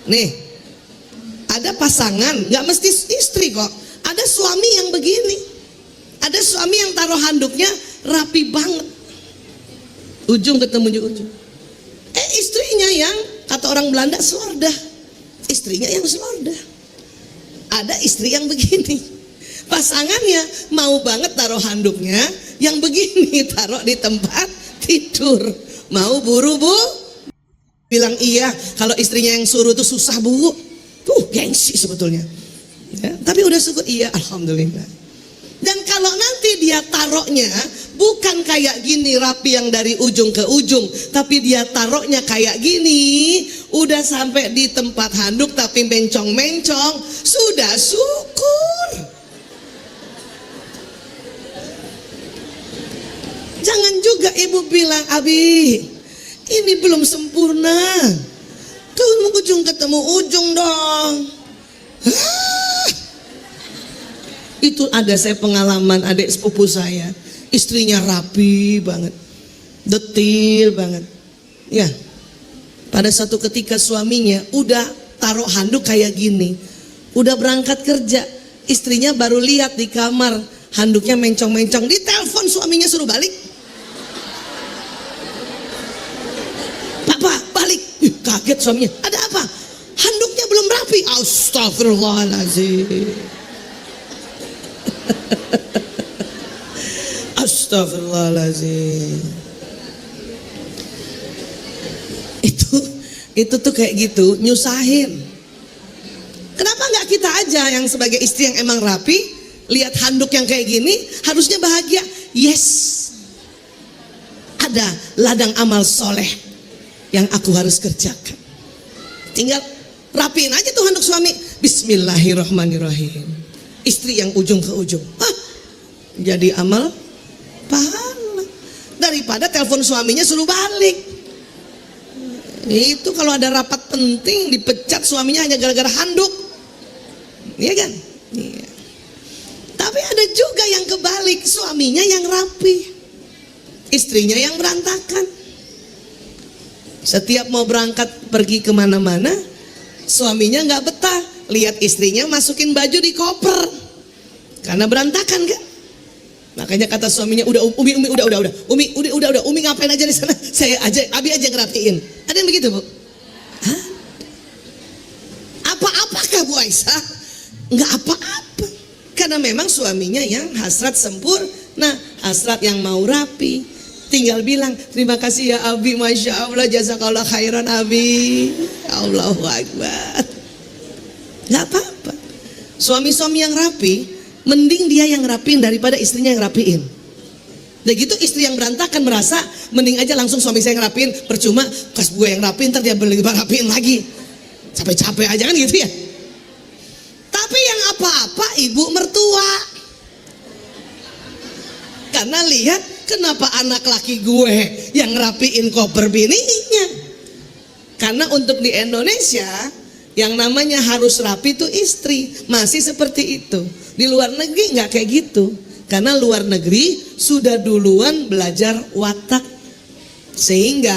Nih, ada pasangan, nggak mesti istri kok. Ada suami yang begini. Ada suami yang taruh handuknya rapi banget. Ujung ketemu ujung. Istrinya yang kata orang Belanda slordah. Istrinya yang slordah. Ada istri yang begini. Pasangannya mau banget taruh handuknya yang begini, taruh di tempat tidur. Mau buru bu, bilang iya. Kalau istrinya yang suruh tuh susah bu, tuh gengsi sebetulnya ya, tapi udah syukur iya alhamdulillah. Dan kalau nanti dia taruhnya bukan kayak gini rapi yang dari ujung ke ujung, tapi dia taruhnya kayak gini, udah sampai di tempat handuk tapi mencong-mencong, sudah syukur. Jangan juga ibu bilang, Abi ini belum sempurna, tuh ujung ketemu ujung dong. Itu ada saya pengalaman adik sepupu saya, istrinya rapi banget, detil banget ya. Pada satu ketika suaminya udah taruh handuk kayak gini, udah berangkat kerja, istrinya baru lihat di kamar handuknya mencong-mencong, ditelepon suaminya suruh balik. Papa balik. Kaget suaminya, ada apa? Handuknya belum rapi. Astagfirullahaladzim. Astagfirullahaladzim. Itu tuh kayak gitu, nyusahin. Kenapa nggak kita aja yang sebagai istri yang emang rapi, lihat handuk yang kayak gini, harusnya bahagia. Yes, ada ladang amal soleh yang aku harus kerjakan. Tinggal rapiin aja tuh handuk suami. Bismillahirrahmanirrahim. Istri yang ujung ke ujung, jadi amal pahala daripada telepon suaminya suruh balik. Itu kalau ada rapat penting dipecat suaminya hanya gara-gara handuk, iya kan? Iya. Tapi ada juga yang kebalik, suaminya yang rapi, istrinya yang berantakan. Setiap mau berangkat pergi kemana-mana, suaminya nggak betah lihat istrinya masukin baju di koper karena berantakan kan. Makanya kata suaminya, udah Umi udah Umi ngapain aja di sana, saya aja, Abi aja ngerapiin. Ada yang begitu bu? Hah? Apa-apakah Bu Aisyah? Nggak apa-apa, karena memang suaminya yang hasrat sempurna, hasrat yang mau rapi. Tinggal bilang terima kasih ya Abi, masya Allah, jazakallah khairan Abi, Allahu Akbar. Nggak apa-apa. Suami-suami yang rapi, mending dia yang rapiin daripada istrinya yang rapiin. Dan gitu istri yang berantakan merasa mending aja langsung suami saya yang rapiin, percuma kas gue yang rapiin ntar dia rapiin lagi, capek-capek aja kan gitu ya. Tapi yang apa-apa ibu mertua, karena lihat kenapa anak laki gue yang rapiin koper bininya. Karena untuk di Indonesia yang namanya harus rapi itu istri, masih seperti itu. Di luar negeri nggak kayak gitu, karena luar negeri sudah duluan belajar watak. Sehingga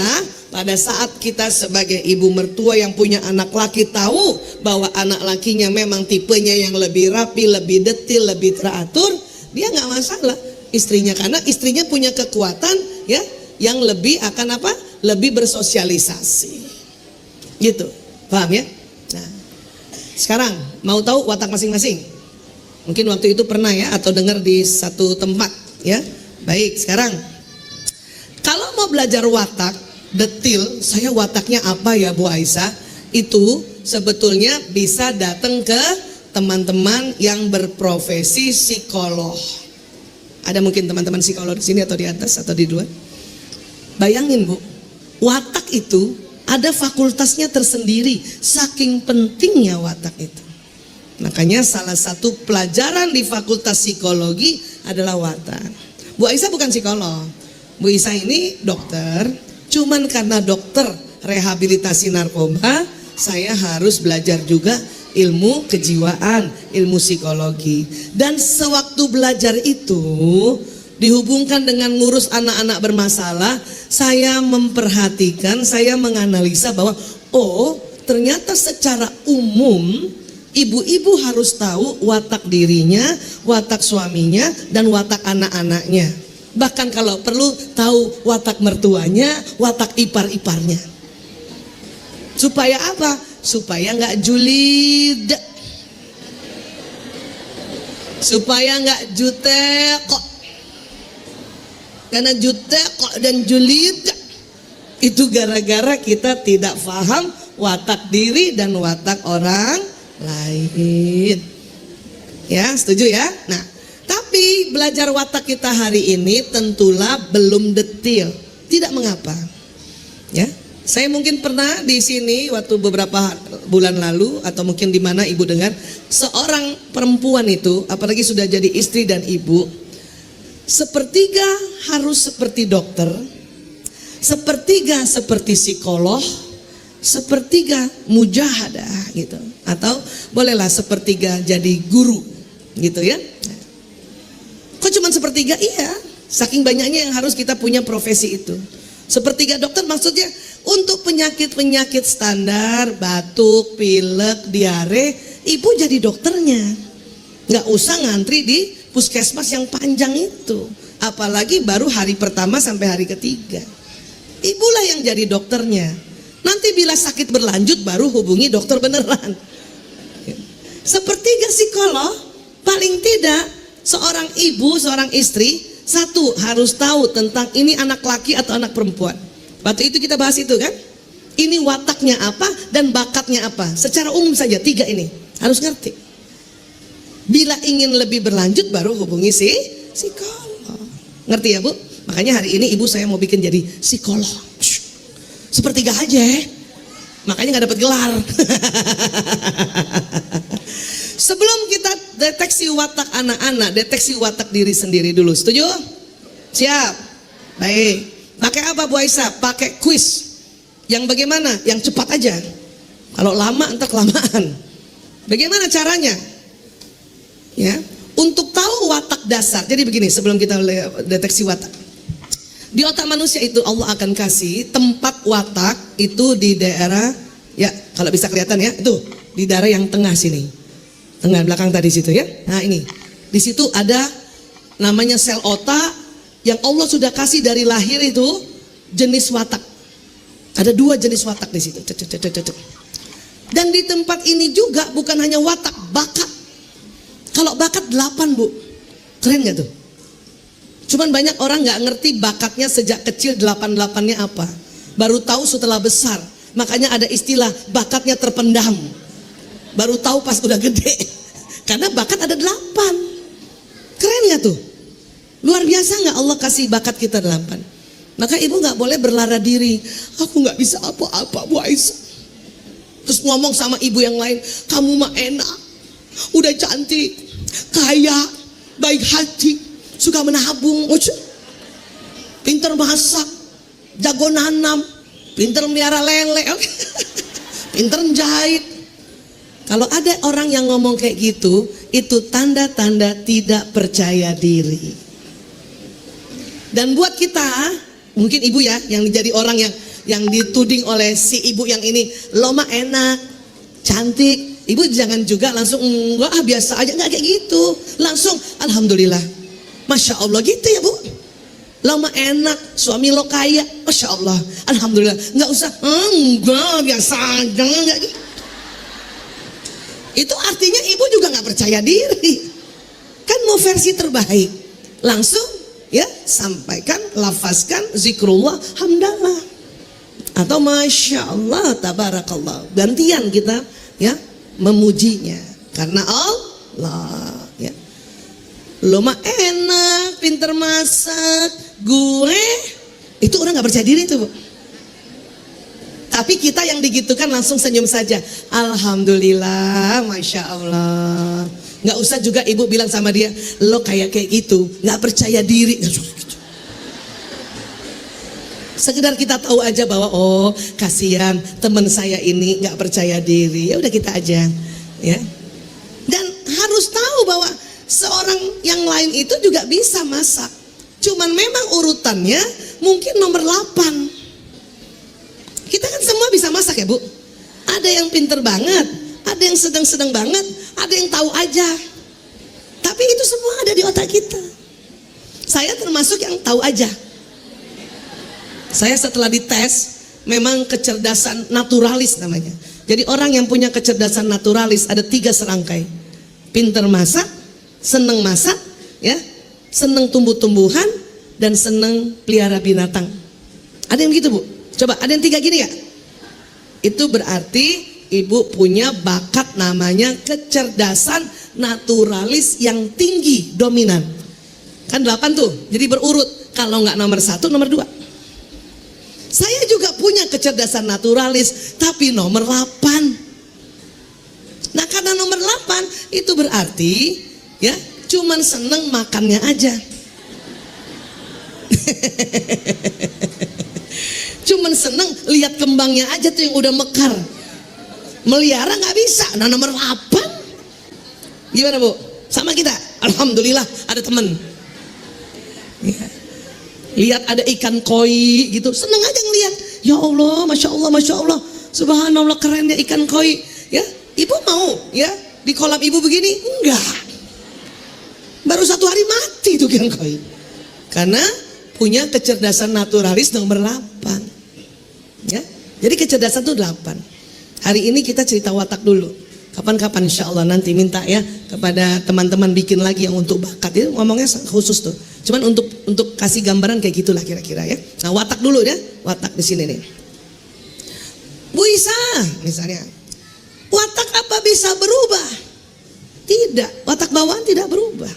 pada saat kita sebagai ibu mertua yang punya anak laki tahu bahwa anak lakinya memang tipenya yang lebih rapi, lebih detil, lebih teratur, dia nggak masalah istrinya, karena istrinya punya kekuatan ya yang lebih akan apa? Lebih bersosialisasi. Gitu. Paham ya? Nah, sekarang mau tahu watak masing-masing? Mungkin waktu itu pernah ya, atau dengar di satu tempat ya. Baik, sekarang kalau mau belajar watak detil, saya wataknya apa ya Bu Aisyah? Itu sebetulnya bisa datang ke teman-teman yang berprofesi psikolog. Ada mungkin teman-teman psikolog di sini atau di atas atau di luar. Bayangin Bu, watak itu ada fakultasnya tersendiri, saking pentingnya watak itu. Makanya salah satu pelajaran di fakultas psikologi adalah watak. Bu Aisyah bukan psikolog, Bu Aisyah ini dokter. Cuman karena dokter rehabilitasi narkoba, saya harus belajar juga ilmu kejiwaan, ilmu psikologi. Dan sewaktu belajar itu dihubungkan dengan ngurus anak-anak bermasalah, saya memperhatikan, saya menganalisa bahwa oh ternyata secara umum ibu-ibu harus tahu watak dirinya, watak suaminya, dan watak anak-anaknya. Bahkan kalau perlu tahu watak mertuanya, watak ipar-iparnya. Supaya apa? Supaya nggak julid, supaya nggak jutek. Karena jutek dan julid itu gara-gara kita tidak paham watak diri dan watak orang lain. Ya, setuju ya? Nah, tapi belajar watak kita hari ini tentulah belum detail. Tidak mengapa. Ya, saya mungkin pernah di sini waktu beberapa bulan lalu atau mungkin di mana ibu dengar seorang perempuan itu, apalagi sudah jadi istri dan ibu, sepertiga harus seperti dokter, sepertiga seperti psikolog, sepertiga mujahadah gitu, atau bolehlah sepertiga jadi guru gitu ya. Kok cuma sepertiga? Iya, saking banyaknya yang harus kita punya profesi itu. Sepertiga dokter maksudnya untuk penyakit-penyakit standar, batuk, pilek, diare, ibu jadi dokternya. Nggak usah ngantri di puskesmas yang panjang itu, apalagi baru hari pertama sampai hari ketiga. Ibulah yang jadi dokternya. Nanti bila sakit berlanjut baru hubungi dokter beneran. Sepertiga psikolog, paling tidak seorang ibu, seorang istri, satu harus tahu tentang ini anak laki atau anak perempuan. Waktu itu kita bahas itu kan, ini wataknya apa dan bakatnya apa. Secara umum saja tiga ini harus ngerti. Bila ingin lebih berlanjut baru hubungi si psikolog. Ngerti ya Bu? Makanya hari ini ibu saya mau bikin jadi psikolog. Sepertiga aja, makanya nggak dapat gelar. Sebelum kita deteksi watak anak-anak, deteksi watak diri sendiri dulu. Setuju? Siap? Baik. Pakai apa Bu Aisyah? Pakai kuis. Yang bagaimana? Yang cepat aja. Kalau lama entar kelamaan. Bagaimana caranya? Ya, untuk tahu watak dasar. Jadi begini, sebelum kita deteksi watak, di otak manusia itu Allah akan kasih tempat watak itu di daerah, ya kalau bisa kelihatan ya, itu di daerah yang tengah sini, tengah belakang tadi situ ya. Nah ini, di situ ada namanya sel otak yang Allah sudah kasih dari lahir itu jenis watak. Ada 2 jenis watak di situ. Dan di tempat ini juga bukan hanya watak, bakat. Kalau bakat 8 Bu, keren gak tuh? Cuman banyak orang gak ngerti bakatnya sejak kecil 8-8-nya apa. Baru tahu setelah besar. Makanya ada istilah bakatnya terpendam. Baru tahu pas udah gede. Karena bakat ada 8. Keren gak tuh? Luar biasa gak Allah kasih bakat kita 8. Maka ibu gak boleh berlara diri. Aku gak bisa apa-apa Bu Aisyah. Terus ngomong sama ibu yang lain, kamu mah enak, udah cantik, kaya, baik hati, suka menabung, pinter masak, jago nanam, pinter melihara lele, pinter jahit. Kalau ada orang yang ngomong kayak gitu, itu tanda-tanda tidak percaya diri. Dan buat kita, mungkin ibu ya, yang jadi orang yang dituding oleh si ibu yang ini, lo mah enak, cantik. Ibu jangan juga langsung enggak biasa aja, enggak kayak gitu. Langsung alhamdulillah, masya Allah gitu ya Bu. Lo mah enak, suami lo kaya, masya Allah, alhamdulillah. Enggak usah enggak biasa aja, enggak gitu. Itu artinya ibu juga nggak percaya diri. Kan mau versi terbaik, langsung ya sampaikan, lafazkan zikrullah, hamdalah. Atau masya Allah, tabarakallah. Gantian kita ya memujinya karena Allah ya. Lo mah enak, pinter masak, gue itu orang nggak percaya diri tuh Bu. Tapi kita yang digitukan langsung senyum saja. Alhamdulillah, masya Allah. Nggak usah juga ibu bilang sama dia, lo kayak gitu, nggak percaya diri. Sekedar kita tahu aja bahwa oh kasihan teman saya ini nggak percaya diri, ya udah kita aja ya. Dan harus tahu bahwa seorang yang lain itu juga bisa masak, cuman memang urutannya mungkin nomor 8. Kita kan semua bisa masak ya Bu, yang pinter banget, ada yang sedang-sedang banget, ada yang tahu aja. Tapi itu semua ada di otak kita. Saya termasuk yang tahu aja. Saya setelah dites, memang kecerdasan naturalis namanya. Jadi orang yang punya kecerdasan naturalis ada 3 serangkai. Pinter masak, seneng masak, ya, seneng tumbuh-tumbuhan, dan seneng pelihara binatang. Ada yang gitu, Bu? Coba, ada yang 3 gini gak? Itu berarti ibu punya bakat namanya kecerdasan naturalis yang tinggi, dominan. Kan 8 tuh, jadi berurut. Kalau nggak nomor 1, nomor 2. Saya juga punya kecerdasan naturalis, tapi nomor 8. Nah, karena nomor 8 itu berarti ya cuman seneng makannya aja. Cuman seneng lihat kembangnya aja tuh yang udah mekar. Melihara nggak bisa. Nah, nomor 8 gimana, Bu? Sama kita. Alhamdulillah ada temen ya. Lihat ada ikan koi gitu, seneng aja ngelihat. Ya Allah, masya Allah, masya Allah, subhanallah, keren ya ikan koi. Ya, ibu mau ya di kolam ibu begini? Enggak. Baru 1 hari mati tuh ikan koi. Karena punya kecerdasan naturalis nomor 8. Ya, jadi kecerdasan itu 8. Hari ini kita cerita watak dulu. Kapan-kapan insya Allah nanti minta ya kepada teman-teman bikin lagi yang untuk bakat. Itu ngomongnya khusus tuh. Cuman untuk kasih gambaran kayak gitulah kira-kira ya. Nah, watak dulu ya, watak di sini nih. Bu Isa, misalnya, watak apa bisa berubah? Tidak, watak bawaan tidak berubah.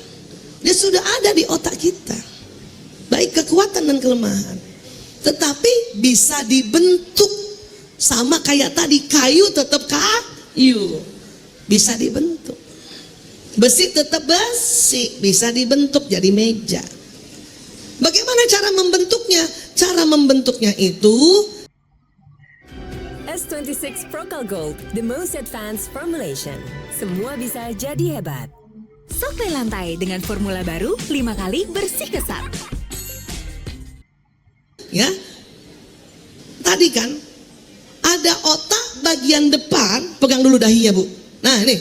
Dia sudah ada di otak kita. Baik kekuatan dan kelemahan. Tetapi bisa dibentuk sama kayak tadi, kayu tetap kayu. Bisa dibentuk. Besi tetap besi, bisa dibentuk jadi meja. Bagaimana cara membentuknya? Cara membentuknya itu S26 Procol Gold, the most advanced formulation. Semua bisa jadi hebat. Sapu lantai dengan formula baru 5 kali bersih kesat. ya. Tadi kan ada otak bagian depan, pegang dulu dahinya, Bu. Nah, ini.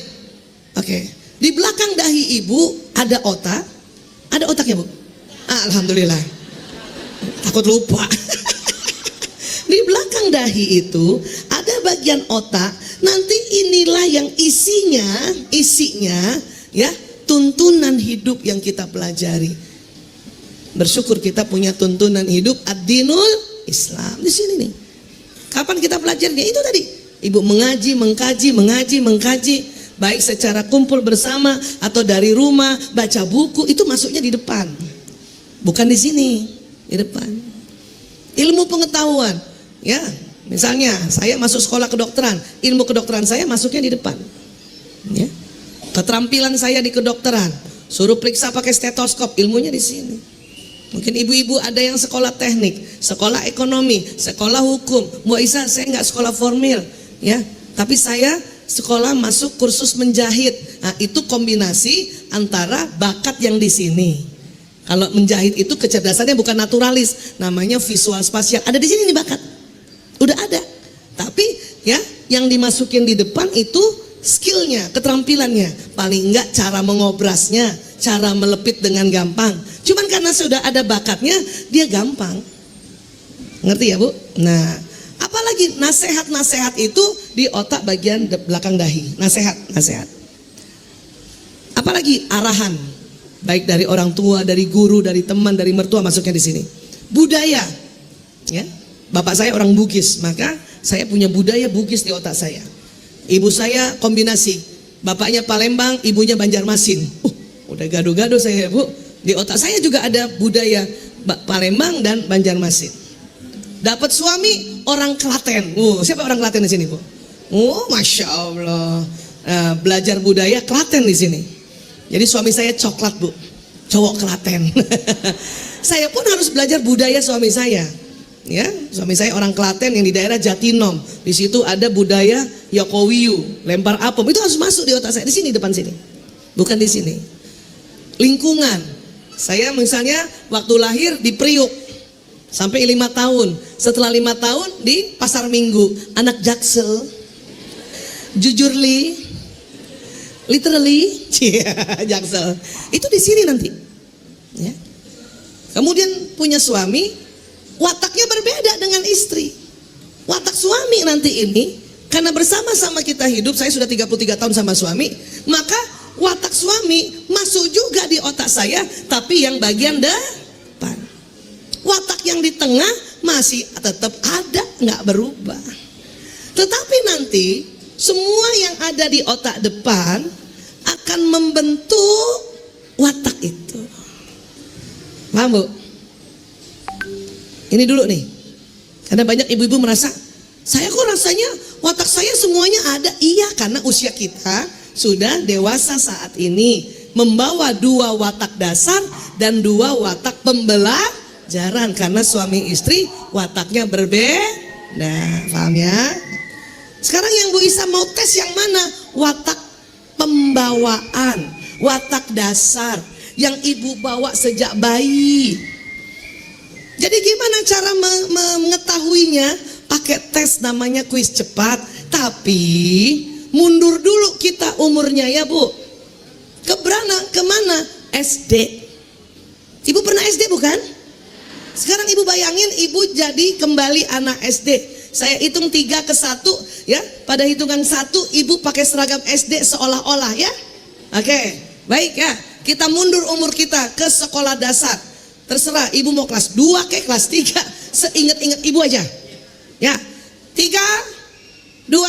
Oke. Di belakang dahi ibu ada otak. Ada otaknya, Bu? Alhamdulillah. Takut lupa. Di belakang dahi itu ada bagian otak. Nanti inilah yang isinya ya, tuntunan hidup yang kita pelajari. Bersyukur kita punya tuntunan hidup ad-dinul Islam di sini nih. Kapan kita belajarnya? Itu tadi. Ibu mengaji, mengkaji, baik secara kumpul bersama atau dari rumah, baca buku, itu masuknya di depan. Bukan di sini, di depan. Ilmu pengetahuan, ya. Misalnya saya masuk sekolah kedokteran, ilmu kedokteran saya masuknya di depan. Ya. Keterampilan saya di kedokteran, suruh periksa pakai stetoskop, ilmunya di sini. Mungkin ibu-ibu ada yang sekolah teknik, sekolah ekonomi, sekolah hukum. Bu Aisyah, saya nggak sekolah formil, ya. Tapi saya sekolah masuk kursus menjahit. Nah, itu kombinasi antara bakat yang di sini. Kalau menjahit itu kecerdasannya bukan naturalis, namanya visual spasial. Ada di sini nih bakat. Udah ada. Tapi ya, yang dimasukin di depan itu skillnya, keterampilannya. Paling enggak cara mengobrasnya, cara melepit dengan gampang. Cuman karena sudah ada bakatnya, dia gampang. Ngerti ya, Bu? Nah, apalagi nasihat-nasihat itu di otak bagian belakang dahi. Nasihat. Apalagi arahan, baik dari orang tua, dari guru, dari teman, dari mertua, masuknya di sini. Budaya, ya. Bapak saya orang Bugis, maka saya punya budaya Bugis di otak saya. Ibu saya kombinasi, bapaknya Palembang, ibunya Banjarmasin. Udah gado-gado saya, Bu. Di otak saya juga ada budaya Palembang dan Banjarmasin. Dapat suami orang Klaten. Siapa orang Klaten di sini, Bu? Masya Allah. Belajar budaya Klaten di sini. Jadi suami saya coklat, Bu. Cowok Klaten. Saya pun harus belajar budaya suami saya. Ya, suami saya orang Klaten yang di daerah Jatinom. Di situ ada budaya Yokowiyu, lempar apem. Itu harus masuk di otak saya. Di sini, depan sini. Bukan di sini. Lingkungan. Saya misalnya waktu lahir di Priuk sampai 5 tahun. Setelah 5 tahun di Pasar Minggu, anak Jaksel. jujurly, literally, Jaksel. Itu di sini nanti. Ya. Kemudian punya suami, wataknya berbeda dengan istri. Watak suami nanti ini, karena bersama-sama kita hidup, saya sudah 33 tahun sama suami, maka watak suami masuk juga di otak saya, tapi yang bagian depan. Watak yang di tengah masih tetap ada, nggak berubah. Tetapi nanti semua yang ada di otak depan akan membentuk watak itu. Paham, Bu? Ini dulu nih. Karena banyak ibu-ibu merasa, saya kok rasanya watak saya semuanya ada. Iya, karena usia kita sudah dewasa saat ini, membawa 2 watak dasar dan 2 watak pembelajaran. Karena suami istri wataknya berbeda. Paham ya? Sekarang yang Bu Isa mau tes yang mana? Watak pembawaan, watak dasar yang ibu bawa sejak bayi. Jadi gimana cara mengetahuinya? Pakai tes namanya kuis cepat. Tapi mundur dulu kita umurnya ya, Bu. Kemana? SD. Ibu pernah SD bukan? Sekarang ibu bayangin ibu jadi kembali anak SD. Saya hitung 3 ke 1 ya. Pada hitungan 1 ibu pakai seragam SD seolah-olah ya. Oke, baik ya. Kita mundur umur kita ke sekolah dasar. Terserah ibu mau kelas 2 ke kelas 3. Seingat-ingat ibu aja. Ya. 3, 2,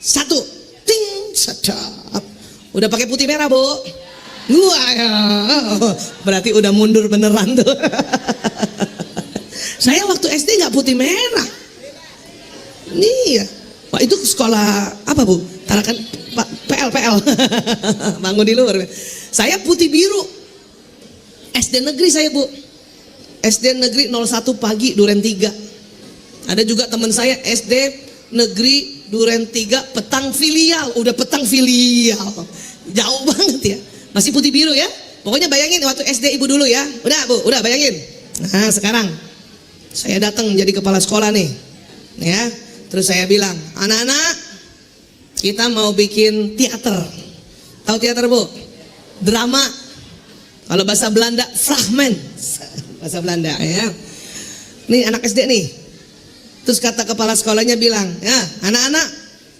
1. Ting, sedap. Udah pakai putih merah, Bu? Wah, ya. Berarti udah mundur beneran tuh. Saya waktu SD nggak putih merah. Nih ya. Pak itu sekolah apa, Bu? Tarakan Pak PL. Bangun di luar. Saya putih biru. SD negeri saya, Bu. SD negeri 01 pagi Duren 3. Ada juga teman saya SD negeri Duren 3 petang filial. Udah petang filial. Jauh banget ya. Masih putih biru ya. Pokoknya bayangin waktu SD ibu dulu ya. Udah, Bu, udah bayangin. Nah, sekarang saya datang jadi kepala sekolah nih. Ya. Terus saya bilang, "Anak-anak, kita mau bikin teater." Tahu teater, Bu? Drama. Kalau bahasa Belanda, fragment. Bahasa Belanda ya. Nih anak SD nih. Terus kata kepala sekolahnya bilang, "Ya, anak-anak,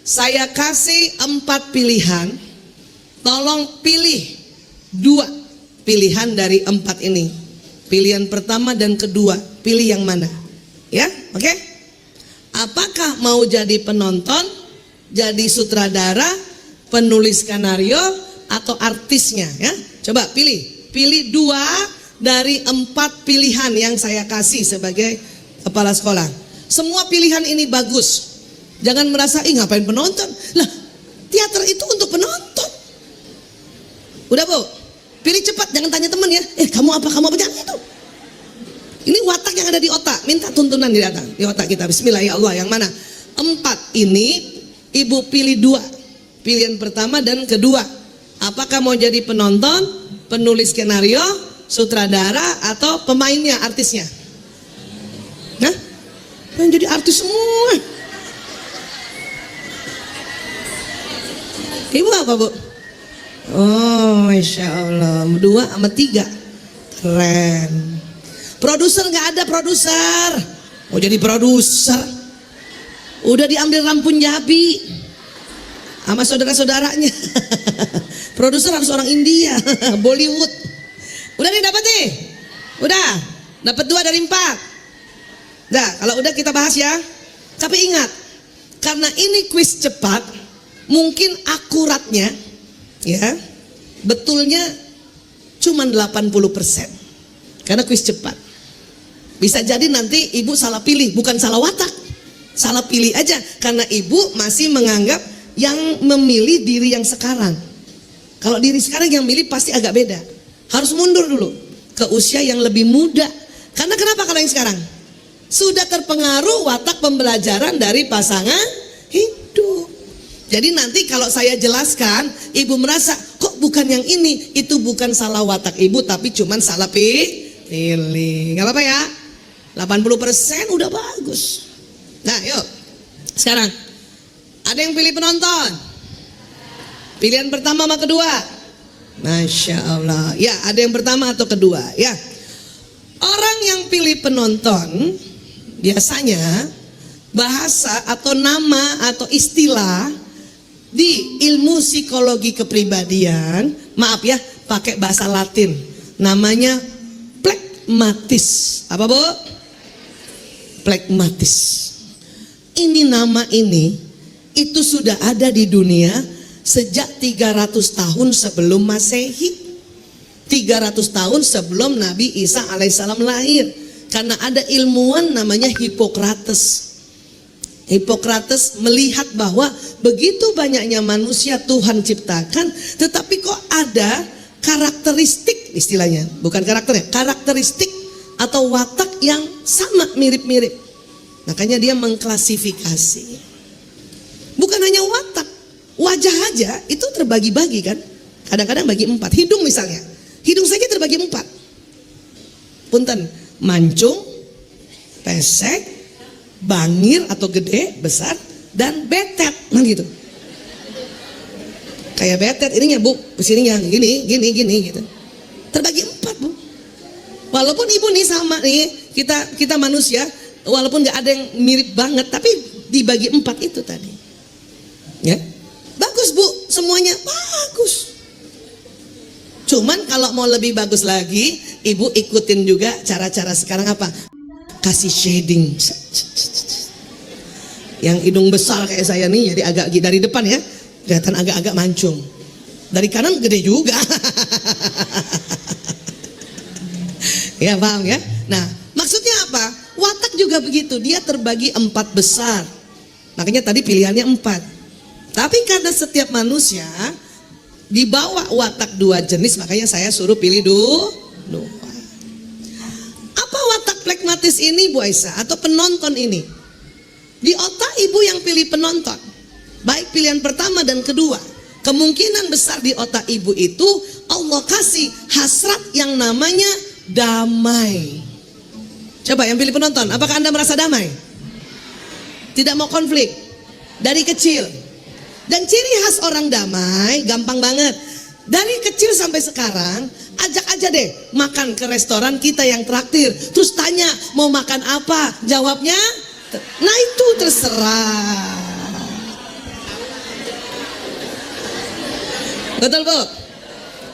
saya kasih 4 pilihan. Tolong pilih 2 pilihan dari 4 ini. Pilihan pertama dan kedua, pilih yang mana?" Ya, oke? Apakah mau jadi penonton, jadi sutradara, penulis skenario, atau artisnya ya? Coba pilih 2 dari 4 pilihan yang saya kasih sebagai kepala sekolah. Semua pilihan ini bagus. Jangan merasa, ngapain penonton? Lah, teater itu untuk penonton. Udah, Bu? Pilih cepat, jangan tanya teman ya. Kamu apa? Jangan itu. Ini watak yang ada di otak. Minta tuntunan di otak kita. Bismillah ya Allah, yang mana? 4 ini ibu pilih 2. Pilihan pertama dan kedua. Apakah mau jadi penonton, penulis skenario, sutradara, atau pemainnya, artisnya? Nah, pengen jadi artis semua. Ibu apa, Bu? Oh, Masya Allah. 2 sama 3. Keren. Produser nggak ada produser. Mau jadi produser. Udah diambil Rampun Jabi sama saudara-saudaranya. Produser harus orang India, Bollywood. Udah nih, dapat nih. Udah, dapat 2 dari 4. Nah, kalau udah kita bahas ya. Tapi ingat, karena ini kuis cepat, mungkin akuratnya ya, betulnya cuma 80%. Karena kuis cepat. Bisa jadi nanti ibu salah pilih, bukan salah watak. Salah pilih aja, karena ibu masih menganggap yang memilih diri yang sekarang. Kalau diri sekarang yang milih pasti agak beda. Harus mundur dulu ke usia yang lebih muda. Karena kenapa kalau yang sekarang? Sudah terpengaruh watak pembelajaran dari pasangan hidup. Jadi nanti kalau saya jelaskan, ibu merasa kok bukan yang ini, itu bukan salah watak ibu, tapi cuman salah pilih. Gak apa-apa ya. 80% udah bagus. Nah, yuk. Sekarang Ada yang pilih penonton? Pilihan pertama sama kedua? Masya Allah. Ya, ada yang pertama atau kedua ya. Orang yang pilih penonton biasanya bahasa atau nama atau istilah di ilmu psikologi kepribadian, maaf ya, pakai bahasa Latin, namanya plekmatis. Apa Bu? Plekmatis. Ini nama ini itu sudah ada di dunia sejak 300 tahun sebelum Masehi. 300 tahun sebelum Nabi Isa alaihissalam lahir. Karena ada ilmuwan namanya Hippocrates. Hippocrates melihat bahwa begitu banyaknya manusia Tuhan ciptakan, tetapi kok ada karakteristik, istilahnya bukan karakternya, karakteristik atau watak yang sama, mirip-mirip. Makanya dia mengklasifikasi. Bukan hanya watak, wajah aja itu terbagi-bagi kan. Kadang-kadang bagi 4. Hidung misalnya, hidung saja terbagi 4. Punten, mancung, pesek, bangir atau gede, besar, dan betet, nah gitu. Kayak betet, ininya Bu, kesininya gini gitu. Terbagi 4 Bu. Walaupun Ibu nih sama nih, kita manusia, walaupun nggak ada yang mirip banget, tapi dibagi 4 itu tadi. Ya, bagus Bu, semuanya bagus. Cuman kalau mau lebih bagus lagi, Ibu ikutin juga cara-cara sekarang apa? Kasih shading. Yang hidung besar kayak saya nih, jadi agak dari depan ya, kelihatan agak-agak mancung. Dari kanan gede juga. Ya paham ya? Nah, maksudnya apa? Watak juga begitu, dia terbagi 4 besar. Makanya tadi pilihannya 4. Tapi karena setiap manusia dibawa watak 2 jenis, makanya saya suruh pilih 2. Apa watak plekmatis ini Bu Aisyah atau penonton ini? Di otak Ibu yang pilih penonton, baik pilihan pertama dan kedua, kemungkinan besar di otak Ibu itu Allah kasih hasrat yang namanya damai. Coba yang pilih penonton, apakah Anda merasa damai? Tidak mau konflik dari kecil. Dan ciri khas orang damai gampang banget. Dari kecil sampai sekarang, ajak aja deh makan ke restoran kita yang traktir. Terus tanya mau makan apa? Jawabnya, nah itu terserah. Betul Bu?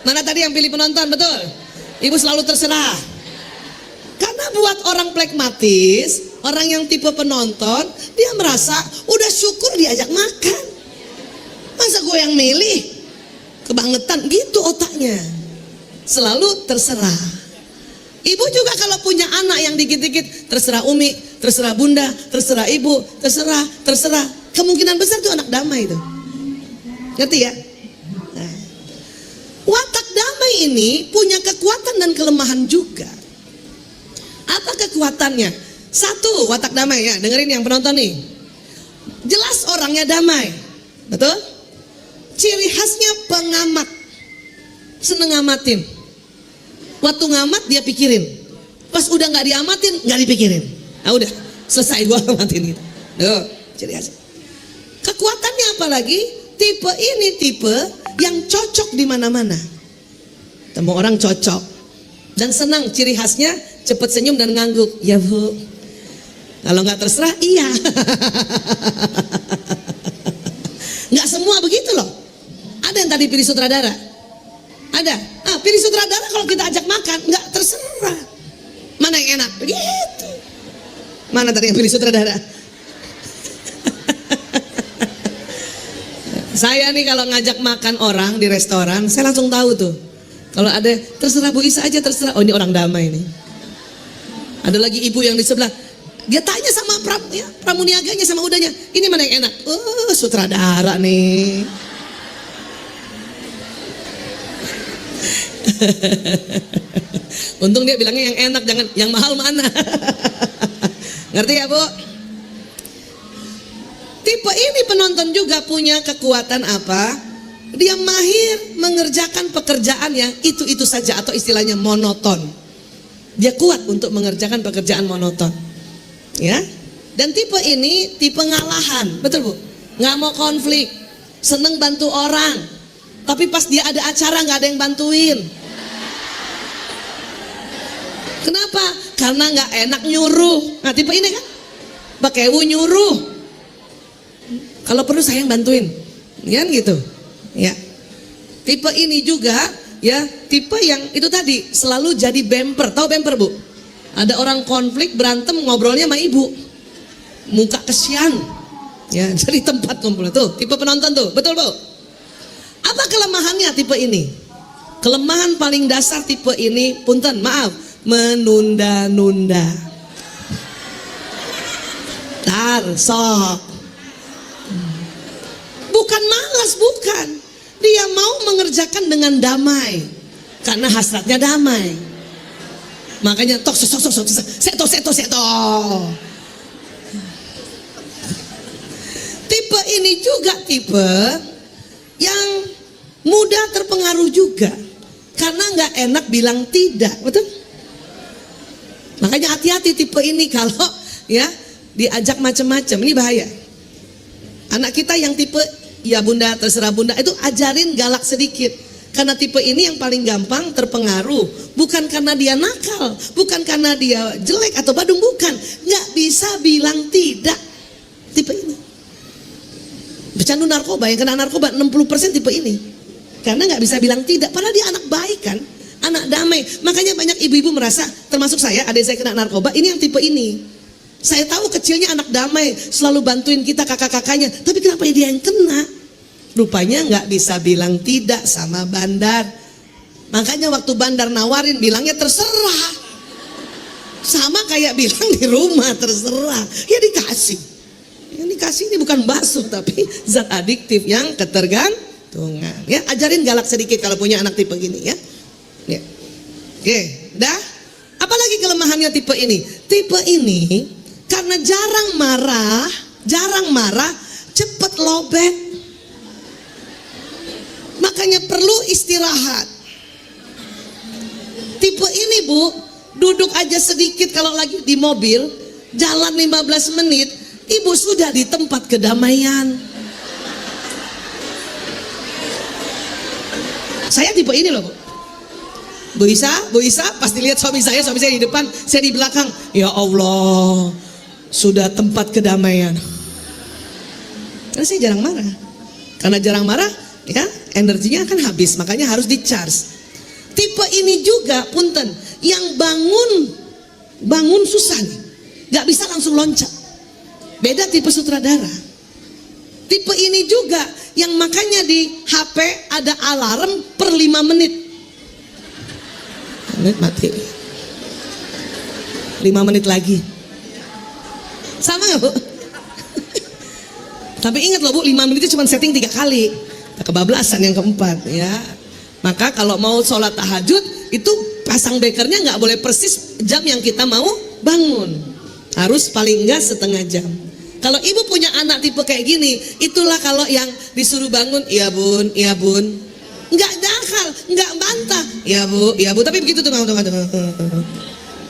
Mana tadi yang pilih penonton? Betul? Ibu selalu terserah. Karena buat orang plekmatis, orang yang tipe penonton, dia merasa udah syukur diajak makan. Masa gue yang milih? Kebangetan gitu otaknya. Selalu terserah. Ibu juga kalau punya anak yang dikit-dikit, terserah Umi, terserah Bunda, terserah Ibu, terserah. Kemungkinan besar tuh anak damai itu. Ngerti ya? Nah, watak damai ini punya kekuatan dan kelemahan juga. Apa kekuatannya? 1, watak damai ya. Dengerin yang penonton nih. Jelas orangnya damai. Betul? Ciri khasnya pengamat. Seneng ngamatin. Waktu ngamat dia pikirin. Pas udah gak diamatin, gak dipikirin. Nah udah, selesai gua ngamatin gitu. Tuh, ciri khasnya. Kekuatannya apa lagi? Tipe ini tipe yang cocok di mana-mana. Temu orang cocok. Dan senang, ciri khasnya cepet senyum dan ngangguk. Ya Bu. Kalau gak terserah, iya. Gak semua begitu loh. Ada yang tadi pilih sutradara? Ada? Pilih sutradara kalau kita ajak makan, nggak terserah. Mana yang enak? Begitu. Mana tadi yang pilih sutradara? Saya nih kalau ngajak makan orang di restoran, saya langsung tahu tuh. Kalau ada, terserah Bu Isa aja, terserah. Oh ini orang damai nih. Ada lagi ibu yang di sebelah. Dia tanya sama pramuniaganya, sama udahnya. Ini mana yang enak? Oh sutradara nih. Untung dia bilangnya yang enak, jangan yang mahal mana. Ngerti ya Bu? Tipe ini penonton juga punya kekuatan apa? Dia mahir mengerjakan pekerjaan yang itu-itu saja atau istilahnya monoton. Dia kuat untuk mengerjakan pekerjaan monoton. Ya. Dan tipe ini tipe ngalahan. Betul Bu? nggak mau konflik, seneng bantu orang, tapi pas dia ada acara nggak ada yang bantuin. Kenapa? Karena nggak enak nyuruh. Nah tipe ini kan, pakai nyuruh. Kalau perlu saya yang bantuin, ya gitu. Ya, tipe ini juga ya tipe yang itu tadi selalu jadi bemper. Tahu bemper Bu? Ada orang konflik berantem ngobrolnya sama ibu, muka kesian. Ya, jadi tempat kumpul tuh, tipe penonton tuh, betul Bu? Apa kelemahannya tipe ini? Kelemahan paling dasar tipe ini, punten, maaf, menunda-nunda. Tar, sok. Bukan malas, bukan. Dia mau mengerjakan dengan damai, karena hasratnya damai. Makanya seto. Tipe ini juga tipe yang mudah terpengaruh juga, karena nggak enak bilang tidak, betul? Makanya hati-hati tipe ini kalau ya diajak macam-macam, ini bahaya. Anak kita yang tipe ya bunda terserah bunda itu ajarin galak sedikit, karena tipe ini yang paling gampang terpengaruh, bukan karena dia nakal, bukan karena dia jelek atau badung, bukan, nggak bisa bilang tidak. Tipe ini pecandu narkoba, yang kena narkoba 60% tipe ini, karena nggak bisa bilang tidak, padahal dia anak baik kan, anak damai. Makanya banyak ibu-ibu merasa, termasuk saya, adik saya kena narkoba, ini yang tipe ini. Saya tahu kecilnya anak damai, selalu bantuin kita kakak-kakaknya, tapi kenapa dia yang kena? Rupanya nggak bisa bilang tidak sama bandar. Makanya waktu bandar nawarin bilangnya terserah, sama kayak bilang di rumah terserah, ya dikasih. Yang dikasih ini bukan bakso tapi zat adiktif yang ketergantungan. Ya, ajarin galak sedikit kalau punya anak tipe gini ya. Ya. Oke, dah. Apalagi kelemahannya tipe ini? Tipe ini karena jarang marah, cepet lobet. Makanya perlu istirahat. Tipe ini Bu, duduk aja sedikit kalau lagi di mobil, jalan 15 menit, ibu sudah di tempat kedamaian. Saya tipe ini loh Bu. Bu Isa, pas dilihat suami saya di depan, saya di belakang. Ya Allah, sudah tempat kedamaian. Karena saya jarang marah. Karena jarang marah, ya energinya akan habis, makanya harus di-charge. Tipe ini juga, punten, yang bangun susah nih, gak bisa langsung loncat. Beda tipe sutradara. Tipe ini juga yang makanya di HP ada alarm per 5 menit. Mati 5 menit lagi. Sama gak Bu? Tapi ingat loh Bu, 5 menit itu cuma setting 3 kali. Kebablasan yang keempat ya. Maka kalau mau sholat tahajud itu pasang bekernya nggak boleh persis jam yang kita mau bangun. Harus paling enggak setengah jam. Kalau ibu punya anak tipe kayak gini, itulah kalau yang disuruh bangun, iya bun, nggak nakal, nggak bantah, iya bu, tapi begitu tuh,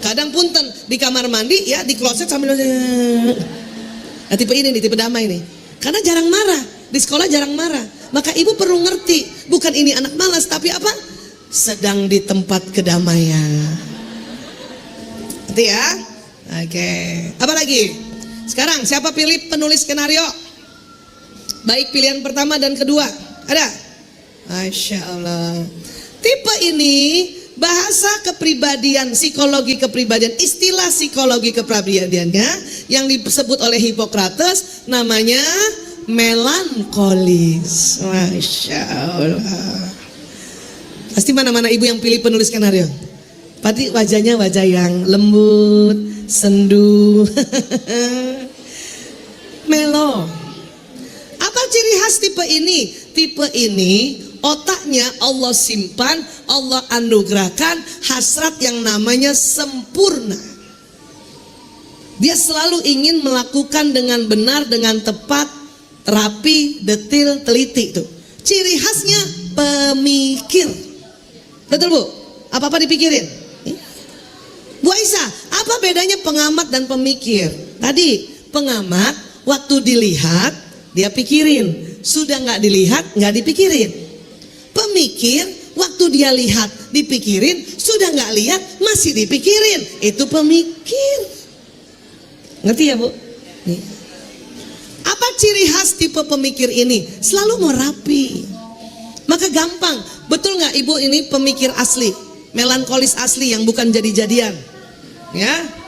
kadang punten di kamar mandi ya di kloset sambil, nah, tipe ini nih, tipe damai nih, karena jarang marah, di sekolah jarang marah, maka ibu perlu ngerti, bukan ini anak malas, tapi apa? Sedang di tempat kedamaian. Ngerti ya? Oke, apa lagi? Sekarang siapa pilih penulis skenario? Baik pilihan pertama dan kedua. Ada? Masya Allah. Tipe ini bahasa kepribadian, psikologi kepribadian, istilah psikologi kepribadiannya yang disebut oleh Hippocrates namanya melankolis. Masya Allah. Pasti mana-mana ibu yang pilih penulis skenario. Pasti wajahnya wajah yang lembut, sendu, melo. Apa ciri khas tipe ini? Tipe ini otaknya Allah simpan, Allah anugerahkan hasrat yang namanya sempurna. Dia selalu ingin melakukan dengan benar, dengan tepat, rapi, detil, teliti itu. Ciri khasnya pemikir. Betul Bu? Apa-apa dipikirin? Bu Aisyah, apa bedanya pengamat dan pemikir? Tadi pengamat waktu dilihat dia pikirin. Sudah nggak dilihat, nggak dipikirin. Pemikir, waktu dia lihat, dipikirin. Sudah nggak lihat, masih dipikirin. Itu pemikir. Ngerti ya Bu? Nih. Apa ciri khas tipe pemikir ini? Selalu mau rapi. Maka gampang. Betul nggak Ibu ini pemikir asli, melankolis asli yang bukan jadi-jadian? Ya.